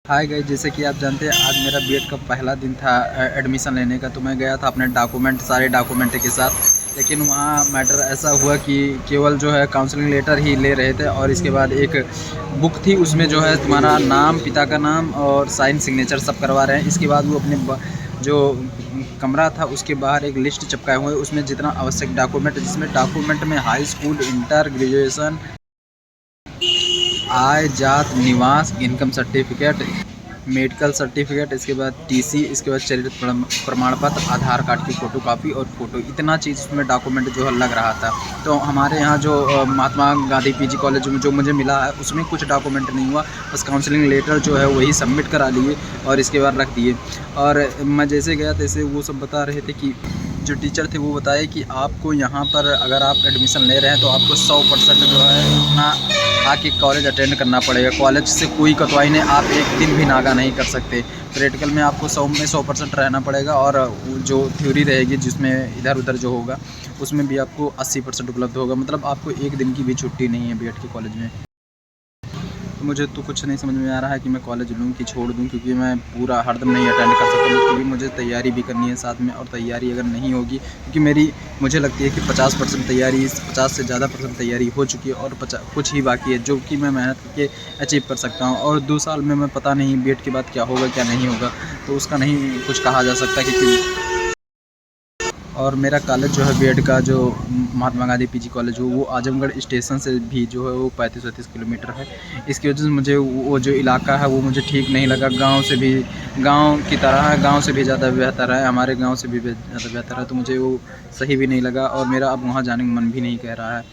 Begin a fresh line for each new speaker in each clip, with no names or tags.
Hi guys, जैसे कि आप जानते हैं आज मेरा बीएड का पहला दिन था एडमिशन लेने का। तो मैं गया था अपने सारे डॉक्यूमेंट के साथ। लेकिन वहाँ मैटर ऐसा हुआ कि केवल जो है काउंसलिंग लेटर ही ले रहे थे, और इसके बाद एक बुक थी, उसमें जो है तुम्हारा नाम, पिता का नाम और साइन सिग्नेचर सब करवा रहे हैं। इसके बाद वो अपने जो कमरा था उसके बाहर एक लिस्ट चिपकाए हुए, उसमें जितना आवश्यक डॉक्यूमेंट, जिसमें डॉक्यूमेंट में हाई स्कूल, इंटर, ग्रेजुएशन, आय, जात, निवास, इनकम सर्टिफिकेट, मेडिकल सर्टिफिकेट, इसके बाद टीसी, इसके बाद चरित्र प्रमाण पत्र, आधार कार्ड की फ़ोटोकॉपी और फ़ोटो, इतना चीज़ उसमें डॉक्यूमेंट जो है लग रहा था। तो हमारे यहाँ जो महात्मा गांधी पीजी कॉलेज में जो मुझे मिला है उसमें कुछ डॉक्यूमेंट नहीं हुआ, बस काउंसलिंग लेटर जो है वही सबमिट करा लिए और इसके बाद रख दिए। और मैं जैसे गया तैसे वो सब बता रहे थे कि जो टीचर थे वो बताए कि आपको यहाँ पर अगर आप एडमिशन ले रहे हैं तो आपको 100% जो है अपना आके कॉलेज अटेंड करना पड़ेगा। कॉलेज से कोई कतवाई नहीं, आप एक दिन भी नागा नहीं कर सकते। प्रैक्टिकल में आपको 100% रहना पड़ेगा, और जो थ्योरी रहेगी जिसमें इधर उधर जो होगा उसमें भी आपको 80% उपलब्ध होगा। मतलब आपको एक दिन की भी छुट्टी नहीं है बीएड के कॉलेज में। तो मुझे तो कुछ नहीं समझ में आ रहा है कि मैं कॉलेज लूँ कि छोड़ दूँ, क्योंकि मैं पूरा हरदम नहीं अटेंड कर सकता, क्योंकि मुझे तैयारी भी करनी है साथ में। और तैयारी अगर नहीं होगी, क्योंकि मुझे लगती है कि 50% तैयारी, 50 से ज़्यादा % तैयारी हो चुकी है, और कुछ ही बाकी है जो कि मैं मेहनत करके अचीव कर सकता हूँ। और 2 साल में मैं पता नहीं बीएड के बाद क्या होगा क्या नहीं होगा, तो उसका नहीं कुछ कहा जा सकता। क्योंकि और मेरा कॉलेज जो है बीएड का, जो महात्मा गांधी पीजी कॉलेज हो, वो आजमगढ़ स्टेशन से भी जो है वो 35-38 किलोमीटर है। इसकी वजह से मुझे वो जो इलाका है वो मुझे ठीक नहीं लगा। गांव की तरह है, गांव से भी ज़्यादा बेहतर है, हमारे गांव से भी ज़्यादा बेहतर है। तो मुझे वो सही भी नहीं लगा, और मेरा अब वहाँ जाने का मन भी नहीं कह रहा है।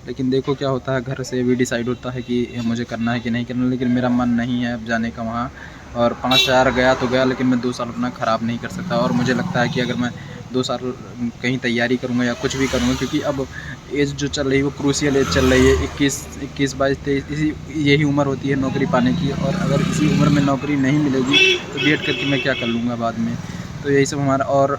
लेकिन देखो क्या होता है, घर से भी डिसाइड होता है कि मुझे करना है कि नहीं करना। लेकिन मेरा मन नहीं है अब जाने का वहाँ। और 5,000 गया तो गया, लेकिन मैं 2 साल अपना ख़राब नहीं कर सकता। और मुझे लगता है कि अगर मैं 2 साल कहीं तैयारी करूँगा या कुछ भी करूँगा, क्योंकि अब एज जो चल रही है वो क्रूशियल एज चल रही है। 21, 22, 23 यही उम्र होती है नौकरी पाने की। और अगर इसी उम्र में नौकरी नहीं मिलेगी तो बीएड करके मैं क्या कर लूँगा बाद में। तो यही सब हमारा। और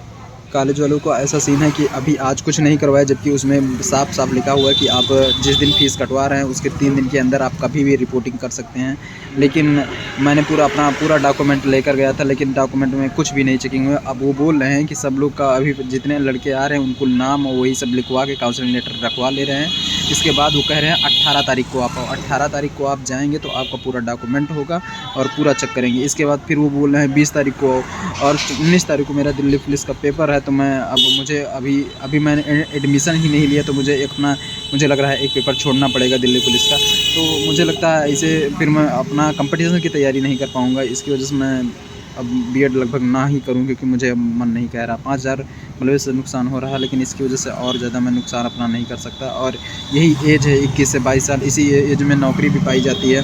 कॉलेज वालों को ऐसा सीन है कि अभी आज कुछ नहीं करवाया, जबकि उसमें साफ साफ लिखा हुआ है कि आप जिस दिन फ़ीस कटवा रहे हैं उसके 3 दिन के अंदर आप कभी भी रिपोर्टिंग कर सकते हैं। लेकिन मैंने अपना पूरा डॉक्यूमेंट लेकर गया था, लेकिन डॉक्यूमेंट में कुछ भी नहीं चेकिंग हुआ। अब वो बोल रहे हैं कि सब लोग का, अभी जितने लड़के आ रहे हैं उनको नाम और वही सब लिखवा के काउंसलिंग लेटर रखवा ले रहे हैं। इसके बाद वो कह रहे हैं 18 तारीख को आप आओ। 18 तारीख को आप जाएंगे तो आपका पूरा डॉक्यूमेंट होगा और पूरा चेक करेंगे। इसके बाद फिर वो बोल रहे हैं 20 तारीख को आओ, और 19 तारीख को मेरा दिल्ली पुलिस का पेपर है। तो मैं अब मुझे अभी मैंने एडमिशन ही नहीं लिया, तो मुझे लग रहा है एक पेपर छोड़ना पड़ेगा दिल्ली पुलिस का। तो मुझे लगता है इसे फिर मैं अपना कंपटीशन की तैयारी नहीं कर पाऊँगा। इसकी वजह से मैं अब बीएड लगभग ना ही करूँ, क्योंकि मुझे अब मन नहीं कह रहा। 5,000 मतलब से नुकसान हो रहा है, लेकिन इसकी वजह से और ज़्यादा मैं नुकसान अपना नहीं कर सकता। और यही एज है 21 से 22 साल, इसी एज में नौकरी भी पाई जाती है।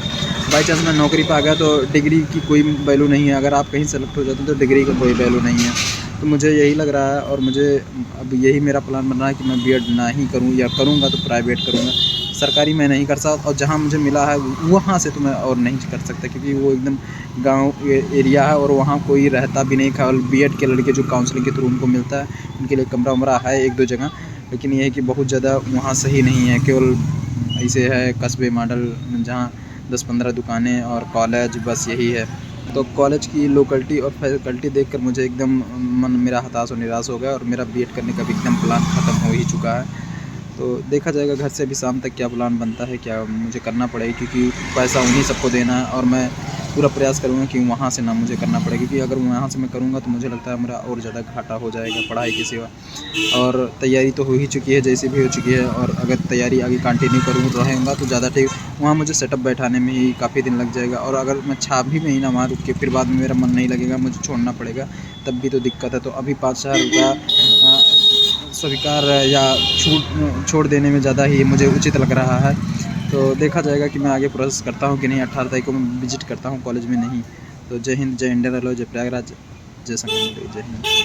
बाई चांस मैं नौकरी पा गया तो डिग्री की कोई वैल्यू नहीं है। अगर आप कहीं सेलेक्ट हो जाते हैं तो डिग्री का कोई वैल्यू नहीं है। तो मुझे यही लग रहा है, और मुझे अब यही मेरा प्लान बन रहा है कि मैं बीएड ना ही करूँ, या करूँगा तो प्राइवेट करूँगा। सरकारी मैं नहीं कर सकता, और जहाँ मुझे मिला है वहाँ से तो मैं और नहीं कर सकता, क्योंकि वो एकदम गांव एरिया है, और वहाँ कोई रहता भी नहीं। केवल बीएड के लड़के जो काउंसलिंग के थ्रू उनको मिलता है, उनके लिए कमरा उमरा है 1-2 जगह। लेकिन ये है कि बहुत ज़्यादा वहाँ सही नहीं है, केवल ऐसे है कस्बे मॉडल जहाँ 10-15 दुकानें और कॉलेज, बस यही है। तो कॉलेज की लोकेलिटी और फैकल्टी देखकर मुझे एकदम मन मेरा हताश और निराश हो गया, और मेरा बीएड करने का भी एकदम प्लान ख़त्म हो ही चुका है। तो देखा जाएगा घर से अभी शाम तक क्या प्लान बनता है, क्या मुझे करना पड़ेगा, क्योंकि पैसा उन्हीं सबको देना है। और मैं पूरा प्रयास करूँगा कि वहाँ से ना मुझे करना पड़े, क्योंकि अगर वहाँ से मैं करूँगा तो मुझे लगता है मेरा और ज़्यादा घाटा हो जाएगा पढ़ाई के सिवा। और तैयारी तो हो ही चुकी है, जैसी भी हो चुकी है, और अगर तैयारी आगे कंटिन्यू रहूँगा तो ज़्यादा ठीक। वहाँ मुझे सेटअप बैठाने में ही काफ़ी दिन लग जाएगा, और अगर मैं 6 भी महीना वहाँ रुक के फिर बाद में मेरा मन नहीं लगेगा, मुझे छोड़ना पड़ेगा, तब भी तो दिक्कत है। तो अभी 5,000 रुपया स्वीकार या छोड़ देने में ज़्यादा ही मुझे उचित लग रहा है। तो देखा जाएगा कि मैं आगे प्रोसेस करता हूँ कि नहीं। 18 तारीख को मैं विज़िट करता हूँ कॉलेज में नहीं। तो जय हिंद, जय इंडिया, जय प्रयागराज, जय संगम, जय हिंद।